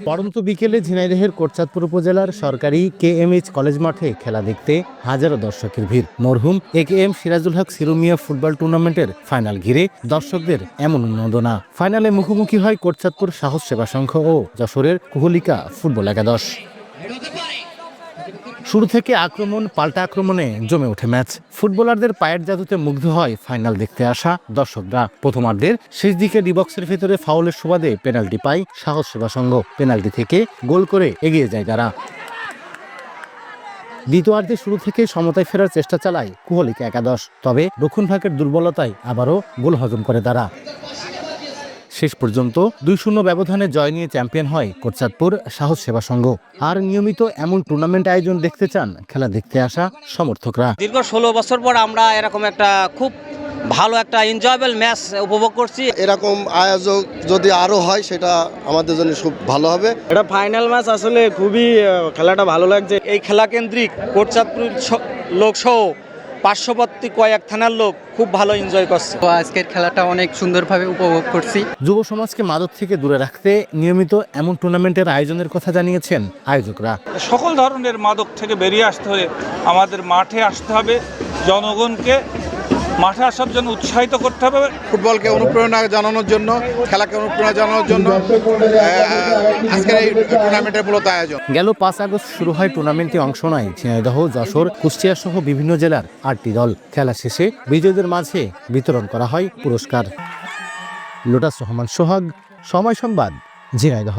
পড়ন্ত বিকেলে ঝিনাইদহের কোটচাঁদপুর উপজেলার সরকারি KMH কলেজ মাঠে খেলা দেখতে হাজারো দর্শকের ভিড়। মরহুম AKM সিরাজুল হক সিরুমিয়া ফুটবল টুর্নামেন্টের ফাইনাল ঘিরে দর্শকদের এমন উন্মাদনা। ফাইনালে মুখোমুখি হয় কোটচাঁদপুর সাহস সেবা সংঘ ও যশোরের কুহলিকা ফুটবল একাদশ। শুরু থেকে আক্রমণ পাল্টা আক্রমণে জমে ওঠে ম্যাচ। ফুটবলারদের পায়ের জাদুতে মুগ্ধ হয় ফাইনাল দেখতে আসা দর্শকরা। প্রথমার্ধের শেষ দিকে ডিবক্সের ভেতরে ফাউলের সুবাদে পেনাল্টি পায় সাহস সেবা সংঘ। পেনাল্টি থেকে গোল করে এগিয়ে যায় তারা। দ্বিতীয়ার্ধে শুরু থেকে সমতায় ফেরার চেষ্টা চালায় কুহলিকা একাদশ, তবে রক্ষণভাগের দুর্বলতায় আবারও গোল হজম করে তারা। শেষ পর্যন্ত 2-0 ব্যবধানে জয় নিয়ে চ্যাম্পিয়ন হয় কোটচাঁদপুর সাহস সেবা সংঘ। আর নিয়মিত এমন টুর্নামেন্ট আয়োজন দেখতে চান খেলা দেখতে আসা সমর্থকরা। দীর্ঘ 16 বছর পর আমরা এরকম একটা খুব ভালো একটা এনজয়েবল ম্যাচ উপভোগ করছি। এরকম আয়োজক যদি আরো হয় সেটা আমাদের জন্য খুব ভালো হবে। এটা ফাইনাল ম্যাচ, আসলে খুবই খেলাটা ভালো লাগছে। এই খেলা কেন্দ্রিক কোটচাঁদপুর লোকসহ পার্শ্ববর্তী কয়েক থানার লোক খুব ভালো এনজয় করছে। আজকের খেলাটা অনেক সুন্দরভাবে উপভোগ করছি। যুব সমাজকে মাদক থেকে দূরে রাখতে নিয়মিত এমন টুর্নামেন্টের আয়োজনের কথা জানিয়েছেন আয়োজকরা। সকল ধরনের মাদক থেকে বেরিয়ে আসতে হলে আমাদের মাঠে আসতে হবে, জনগণকে মাঠে আসার জন্য উৎসাহিত করতে হবে। ফুটবলকে অনুপ্রেরণা জানানোর জন্য, খেলাকে অনুপ্রেরণা জানানোর জন্য আজকের এই টুর্নামেন্টের মূলত আয়োজন। গেল 5 আগস্ট শুরু হয় টুর্নামেন্টে অংশ নেয় ঝিনাইদহ, যশোর, কুষ্টিয়া সহ বিভিন্ন জেলার 8টি দল। খেলা শেষে বিজয়ীদের মাঝে বিতরণ করা হয় পুরস্কার। লোটাস রহমান সোহাগ, সময় সংবাদ, ঝিনাইদহ।